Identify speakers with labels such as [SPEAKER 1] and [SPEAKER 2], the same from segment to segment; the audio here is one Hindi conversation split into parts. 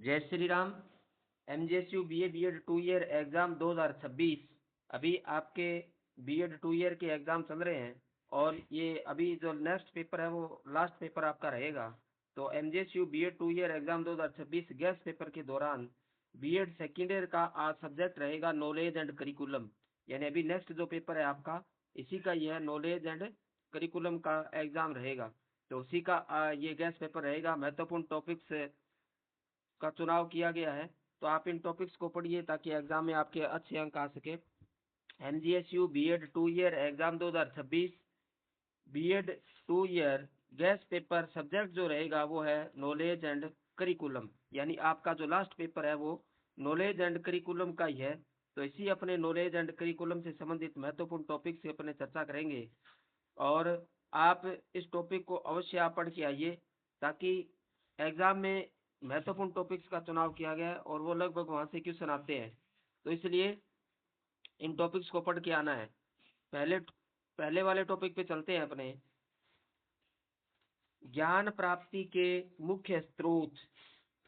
[SPEAKER 1] जय Shri Ram. MJSU BA BEd 2 year exam 2026 अभी आपके बीएड 2 ईयर के एग्ज़ाम चल रहे हैं और ये अभी जो नेक्स्ट पेपर है वो लास्ट पेपर आपका रहेगा। तो MJSU BEd 2 year exam 2026 guess paper के दौरान बीएड सेकेंड ईयर का आज सब्जेक्ट रहेगा नॉलेज एंड करिकुलम। यानी अभी नेक्स्ट जो पेपर है आपका इसी का यह नॉलेज एंड करिकुलम का एग्ज़ाम रहेगा। तो उसी का ये गेस्ट पेपर रहेगा। महत्वपूर्ण टॉपिक्स का चुनाव किया गया है। तो आप इन टॉपिक्स को पढ़िए ताकि एग्जाम में आपके अच्छे अंक आ सके। MGSU B Ed 2 year exam 2026 B Ed 2 year guess paper subject जो रहेगा वो है नॉलेज एंड करिकुलम। यानी आपका जो लास्ट पेपर है वो नॉलेज एंड करिकुलम का ही है। तो इसी अपने नॉलेज एंड करिकुलम से संबंधित महत्वपूर्ण टॉपिक से अपने चर्चा करेंगे और आप इस टॉपिक को अवश्य आप पढ़ के आइए ताकि एग्जाम में महत्वपूर्ण टॉपिक्स का चुनाव किया गया है और वो लगभग वहाँ से क्वेश्चन आते हैं। तो इसलिए इन टॉपिक्स को पढ़ के आना है। पहले वाले टॉपिक पे चलते हैं अपने। ज्ञान प्राप्ति के मुख्य स्रोत।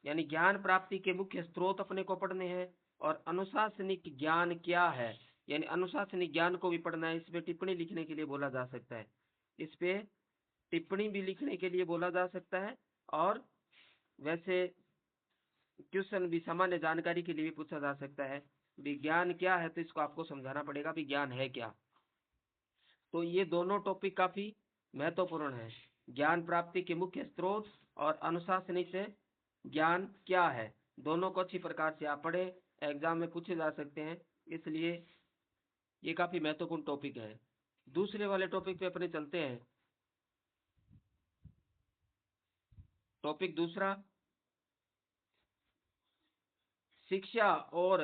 [SPEAKER 1] यानी ज्ञान प्राप्ति के मुख्य स्रोत अपने को पढ़ने हैं और अनुशासनिक ज्ञान क्या है। यानी अनुशासनिक ज्ञान को भी पढ़ना है। इसमें टिप्पणी लिखने के लिए बोला जा सकता है। इस पे टिप्पणी भी लिखने के लिए बोला जा सकता है और वैसे क्वेश्चन भी सामान्य जानकारी के लिए भी पूछा जा सकता है। विज्ञान क्या है तो इसको आपको समझाना पड़ेगा विज्ञान है क्या। तो ये दोनों टॉपिक काफी महत्वपूर्ण है। ज्ञान प्राप्ति के मुख्य स्रोत और अनुशासनिक से ज्ञान क्या है, दोनों को अच्छी प्रकार से आप पढ़े, एग्जाम में पूछे जा सकते हैं। इसलिए ये काफी महत्वपूर्ण टॉपिक है। दूसरे वाले टॉपिक पे अपने चलते हैं। टॉपिक दूसरा, शिक्षा और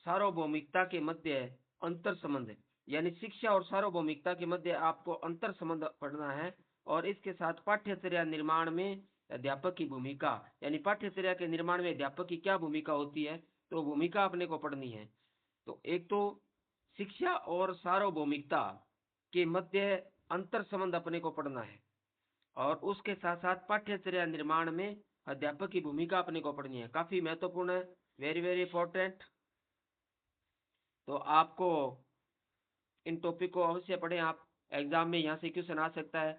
[SPEAKER 1] सार्वभौमिकता के मध्य अंतर संबंध। यानी शिक्षा और सार्वभौमिकता के मध्य आपको अंतर संबंध पढ़ना है और इसके साथ पाठ्यचर्या निर्माण में अध्यापक की भूमिका। यानी पाठ्यचर्या के निर्माण में अध्यापक की क्या भूमिका होती है तो भूमिका अपने को पढ़नी है। तो एक तो शिक्षा और सार्वभौमिकता के मध्य अंतर संबंध अपने को पढ़ना है और उसके साथ साथ पाठ्यचर्या निर्माण में अध्यापक की भूमिका अपने को पढ़नी है। काफी महत्वपूर्ण है, वेरी वेरी इंपॉर्टेंट। तो आपको इन टॉपिक को अवश्य पढ़ें आप। एग्जाम में यहाँ से क्वेश्चन आ सकता है।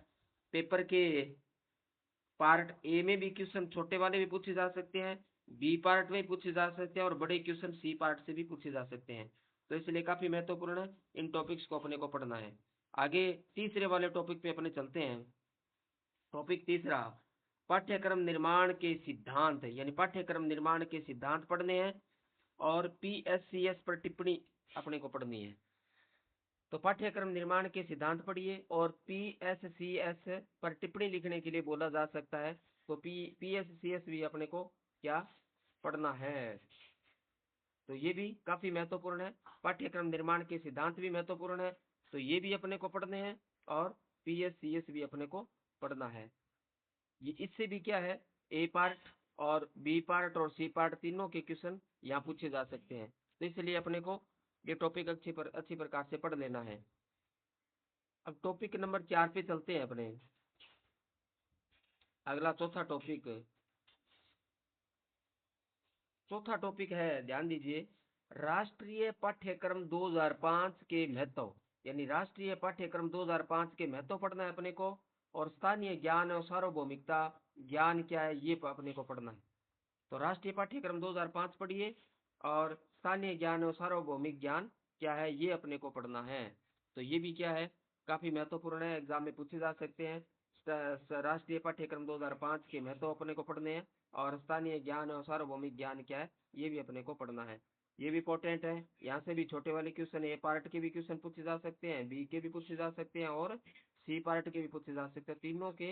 [SPEAKER 1] पेपर के पार्ट ए में भी क्वेश्चन छोटे वाले भी पूछे जा सकते हैं, बी पार्ट में पूछे जा सकते हैं और बड़े क्वेश्चन सी पार्ट से भी पूछे जा सकते हैं। तो इसलिए काफी महत्वपूर्ण है, इन टॉपिक्स को अपने को पढ़ना है। आगे तीसरे वाले टॉपिक पे अपने चलते हैं। टॉपिक तीसरा, पाठ्यक्रम निर्माण के सिद्धांत। यानी पाठ्यक्रम निर्माण के सिद्धांत पढ़ने हैं और पीएससीएस पर टिप्पणी अपने को पढ़नी है। तो पाठ्यक्रम निर्माण के सिद्धांत पढ़िए और पीएससीएस पर टिप्पणी लिखने के लिए बोला जा सकता है। तो पीएससीएस भी अपने को क्या पढ़ना है। तो ये भी काफी महत्वपूर्ण है। पाठ्यक्रम निर्माण के सिद्धांत भी महत्वपूर्ण है, तो ये भी अपने को पढ़ने हैं और पीएससीएस भी अपने को पढ़ना है। ये इससे भी क्या है, ए पार्ट और बी पार्ट और सी पार्ट तीनों के क्वेश्चन यहाँ पूछे जा सकते हैं। तो इसलिए अपने को ये टॉपिक अच्छी प्रकार से पढ़ लेना है। अब टॉपिक नंबर 4 पे चलते हैं अपने। अगला चौथा टॉपिक है, ध्यान दीजिए, राष्ट्रीय पाठ्यक्रम 2005 के महत्व। यानी राष्ट्रीय पाठ्यक्रम 2005 के महत्व पढ़ना है अपने को और स्थानीय ज्ञान और सार्वभौमिकता ज्ञान क्या है ये अपने को पढ़ना है। तो राष्ट्रीय पाठ्यक्रम 2005 पढ़िए और स्थानीय ज्ञान और सार्वभौमिक ज्ञान क्या है ये अपने को पढ़ना है। तो ये भी क्या है, काफी महत्वपूर्ण है, एग्जाम में पूछे जा सकते हैं। राष्ट्रीय पाठ्यक्रम 2005 के महत्व अपने को पढ़ने हैं और स्थानीय ज्ञान और सार्वभौमिक ज्ञान क्या है ये भी अपने को पढ़ना है। ये भी इंपॉर्टेंट है। यहाँ से भी छोटे वाले क्वेश्चन, ए पार्ट के भी क्वेश्चन पूछे जा सकते हैं, बी के भी पूछे जा सकते हैं और सी पार्ट के भी पूछे जा सकते हैं। तीनों के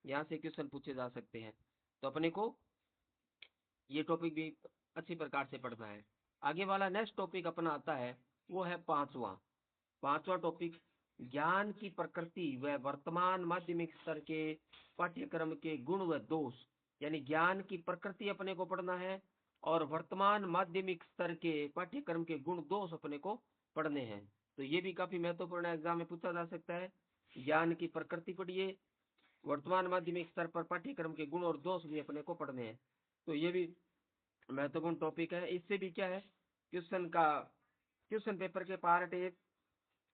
[SPEAKER 1] यहाँ से क्वेश्चन पूछे जा सकते हैं। तो अपने को ये टॉपिक भी अच्छी प्रकार से पढ़ना है। आगे वाला नेक्स्ट टॉपिक अपना आता है वो है पांचवा टॉपिक, ज्ञान की प्रकृति व वर्तमान माध्यमिक स्तर के पाठ्यक्रम के गुण व दोष। यानी ज्ञान की प्रकृति अपने को पढ़ना है और वर्तमान माध्यमिक स्तर के पाठ्यक्रम के गुण दोष अपने को पढ़ने हैं। तो ये भी काफी महत्वपूर्ण एग्जाम में पूछा जा सकता है। ज्ञान की प्रकृति पढ़िए, वर्तमान माध्यमिक स्तर पर पाठ्यक्रम के गुण और दोष भी अपने को पढ़ने हैं। तो ये भी महत्वपूर्ण टॉपिक है। इससे भी क्या है, क्वेश्चन पेपर के पार्ट ए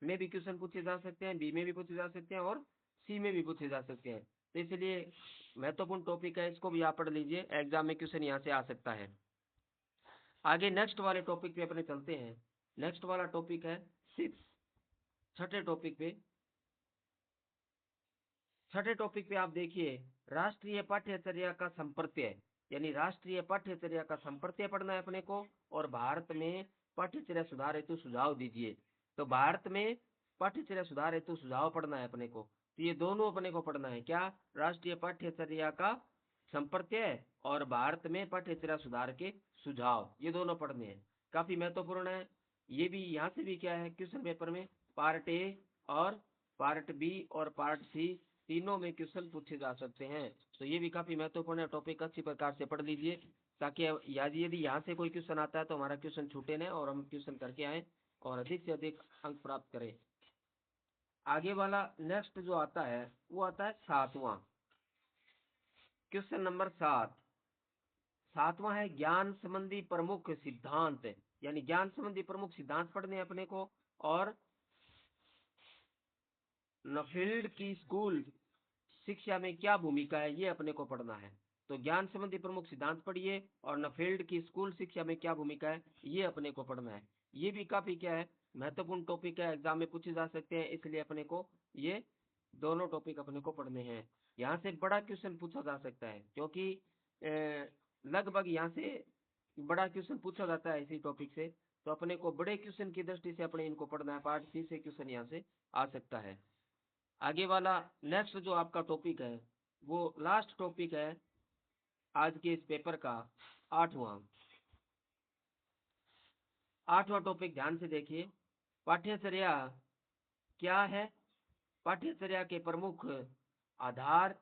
[SPEAKER 1] में भी क्वेश्चन पूछे जा सकते हैं, बी में भी पूछे जा सकते हैं और सी में भी पूछे जा सकते हैं। तो इसलिए महत्वपूर्ण टॉपिक है, इसको भी आप पढ़ लीजिए, एग्जाम में क्वेश्चन यहाँ से आ सकता है। आगे नेक्स्ट वाले टॉपिक पे अपने चलते हैं। नेक्स्ट वाला टॉपिक है 6, छठे टॉपिक पे। छठे टॉपिक पे आप देखिए, राष्ट्रीय पाठ्यचर्या का संप्रत्यय, यानी राष्ट्रीय पाठ्यचर्या का संप्रत्यय पढ़ना है अपने को, और भारत में पाठ्यचर्या सुधार हेतु सुझाव दीजिए। तो भारत में पाठ्यचर्या सुधार हेतु सुझाव पढ़ना है अपने को। तो ये दोनों अपने को पढ़ना है, क्या, राष्ट्रीय पाठ्यचर्या का संप्रत्यय और भारत में पाठ्यचर्या सुधार के सुझाव, ये दोनों पढ़ने हैं, काफी महत्वपूर्ण है। ये भी यहाँ से भी क्या है, क्वेश्चन पेपर में पार्ट ए और पार्ट बी और पार्ट सी तीनों में क्वेश्चन पूछे जा सकते हैं। तो ये भी काफी महत्वपूर्ण टॉपिक, अच्छी प्रकार से पढ़ लीजिए, ताकि यदि यहाँ से कोई क्वेश्चन आता है तो हमारा क्वेश्चन छूटे ना और हम क्वेश्चन करके आए और अधिक से अधिक अंक प्राप्त करें। आगे वाला नेक्स्ट जो आता है वो आता है 7वां, क्वेश्चन नंबर 7। 7वां है ज्ञान संबंधी प्रमुख सिद्धांत, यानी ज्ञान संबंधी प्रमुख सिद्धांत पढ़ने हैं अपने को। और नफील्ड की स्कूल शिक्षा में क्या भूमिका है, ये अपने को पढ़ना है। तो ज्ञान संबंधी प्रमुख सिद्धांत पढ़िए और नफील्ड की स्कूल शिक्षा में क्या भूमिका है, ये अपने को पढ़ना है। ये भी काफी क्या है, महत्वपूर्ण टॉपिक है, एग्जाम में पूछे जा सकते हैं, इसलिए अपने को ये दोनों टॉपिक अपने को पढ़ने हैं। यहाँ से बड़ा क्वेश्चन पूछा जा सकता है, क्योंकि लगभग यहाँ से बड़ा क्वेश्चन पूछा जाता है इसी टॉपिक से। तो अपने को बड़े क्वेश्चन की दृष्टि से अपने इनको पढ़ना है, पार्ट सी से क्वेश्चन यहाँ से आ सकता है। आगे वाला नेक्स्ट जो आपका टॉपिक है वो लास्ट टॉपिक है आज के इस पेपर का, 8वां। 8वां टॉपिक ध्यान से देखिए, पाठ्यचर्या क्या है, पाठ्यचर्या के प्रमुख आधार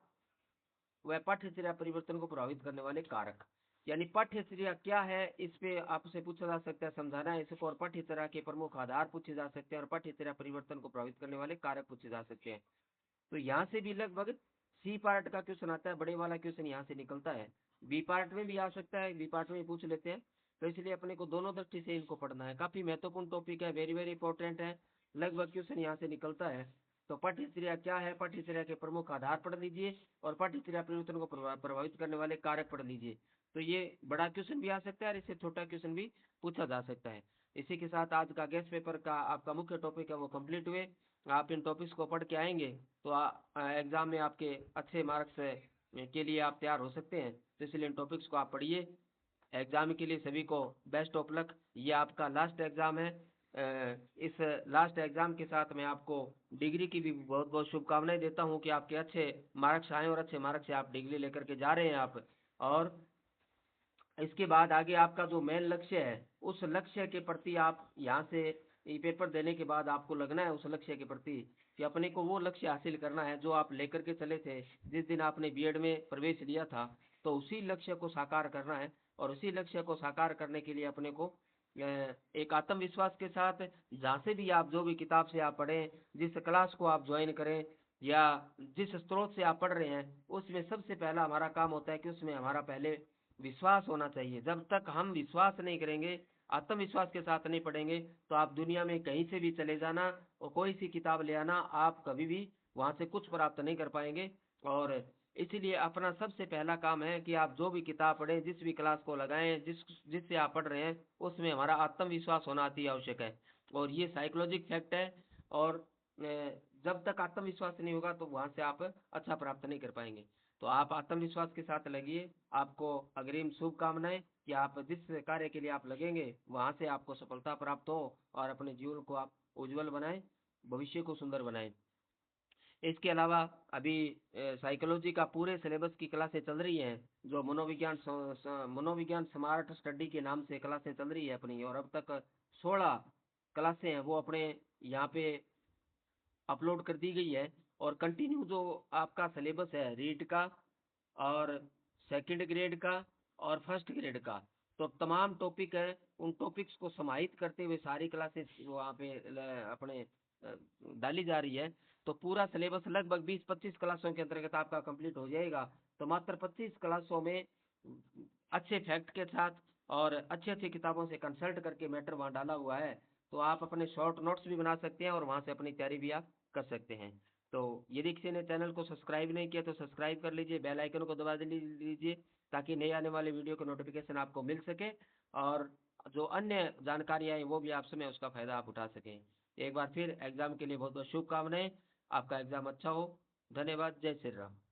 [SPEAKER 1] व पाठ्यचर्या परिवर्तन को प्रभावित करने वाले कारक। यानी पाठ्यचर्या क्या है, इस पे आपसे पूछा जा सकता है, समझाना है इसको, और पाठ्यचर्या के प्रमुख आधार पूछे जा सकते हैं और पाठ्यचर्या परिवर्तन को प्रभावित करने वाले कारक पूछे जा सकते हैं। तो यहाँ से भी लगभग सी पार्ट का क्वेश्चन आता है, बड़े वाला क्वेश्चन यहाँ से निकलता है। बी पार्ट में भी आ सकता है, बी पार्ट में पूछ लेते हैं। तो इसलिए अपने को दोनों दृष्टि से इनको पढ़ना है, काफी महत्वपूर्ण टॉपिक है, वेरी वेरी इंपॉर्टेंट है, लगभग क्वेश्चन यहाँ से निकलता है। तो पाठ्यचर्या क्या है, पाठ्यचर्या के प्रमुख आधार पढ़ लीजिए और पाठ्यचर्या परिवर्तन को प्रभावित करने वाले कारक पढ़ लीजिए। तो ये बड़ा क्वेश्चन भी आ सकता है और इससे छोटा क्वेश्चन भी पूछा जा सकता है। इसी के साथ आज का गेस्ट पेपर का आपका मुख्य टॉपिक है वो कंप्लीट हुए। आप इन टॉपिक्स को पढ़ के आएंगे तो एग्जाम में आपके अच्छे मार्क्स के लिए आप तैयार हो सकते हैं। तो इसलिए इन टॉपिक्स को आप पढ़िए। एग्जाम के लिए सभी को बेस्ट ऑफ लक। ये आपका लास्ट एग्जाम है। इस लास्ट एग्जाम के साथ मैं आपको डिग्री की भी बहुत बहुत शुभकामनाएं देता हूं कि आपके अच्छे मार्क्स आए और अच्छे मार्क्स से आप डिग्री लेकर के जा रहे हैं आप। और इसके बाद आगे आपका जो मेन लक्ष्य है उस लक्ष्य के प्रति आप यहाँ से ये पेपर देने के बाद आपको लगना है उस लक्ष्य के प्रति कि अपने को वो लक्ष्य हासिल करना है जो आप लेकर के चले थे जिस दिन आपने बीएड में प्रवेश लिया था। तो उसी लक्ष्य को साकार करना है और उसी लक्ष्य को साकार करने के लिए अपने को एक आत्मविश्वास के साथ जहाँ से भी आप जो भी किताब से आप पढ़ें, जिस क्लास को आप ज्वाइन करें या जिस स्रोत से आप पढ़ रहे हैं, उसमें सबसे पहला हमारा काम होता है कि उसमें हमारा पहले विश्वास होना चाहिए। जब तक हम विश्वास नहीं करेंगे, आत्मविश्वास के साथ नहीं पढ़ेंगे, तो आप दुनिया में कहीं से भी चले जाना और कोई सी किताब ले आना, आप कभी भी वहां से कुछ प्राप्त नहीं कर पाएंगे। और इसीलिए अपना सबसे पहला काम है कि आप जो भी किताब पढ़ें, जिस भी क्लास को लगाएं, जिससे आप पढ़ रहे हैं, उसमें हमारा आत्मविश्वास होना अति आवश्यक है। और ये साइकोलॉजिक फैक्ट है। और जब तक आत्मविश्वास नहीं होगा तो वहां से आप अच्छा प्राप्त नहीं कर पाएंगे। तो आप आत्मविश्वास के साथ लगिए। आपको अग्रिम शुभकामनाएं कि आप जिस कार्य के लिए आप लगेंगे वहां से आपको सफलता प्राप्त हो और अपने जीवन को आप उज्जवल बनाएं, भविष्य को सुंदर बनाएं। इसके अलावा अभी साइकोलॉजी का पूरे सिलेबस की क्लासें चल रही हैं, जो मनोविज्ञान स्मार्ट स्टडी के नाम से क्लासें चल रही है अपनी, और अब तक 16 क्लासें हैं वो अपने यहाँ पे अपलोड कर दी गई है। और कंटिन्यू जो आपका सिलेबस है रीट का और सेकंड ग्रेड का और फर्स्ट ग्रेड का, तो तमाम टॉपिक है, उन टॉपिक्स को समाहित करते हुए सारी क्लासेस वहाँ पे अपने डाली जा रही है। तो पूरा सिलेबस लगभग 20-25 क्लासों के अंतर्गत आपका कंप्लीट हो जाएगा। तो मात्र 25 क्लासों में अच्छे फैक्ट के साथ और अच्छी अच्छी किताबों से कंसल्ट करके मैटर वहाँ डाला हुआ है। तो आप अपने शॉर्ट नोट्स भी बना सकते हैं और वहाँ से अपनी तैयारी भी आप कर सकते हैं। तो यदि किसी ने चैनल को सब्सक्राइब नहीं किया तो सब्सक्राइब कर लीजिए, बेल आइकन को दबा लीजिए ताकि नए आने वाले वीडियो का नोटिफिकेशन आपको मिल सके और जो अन्य जानकारियाँ हैं वो भी आप समय उसका फायदा आप उठा सकें। एक बार फिर एग्जाम के लिए बहुत बहुत शुभकामनाएं। आपका एग्जाम अच्छा हो। धन्यवाद। जय श्री राम।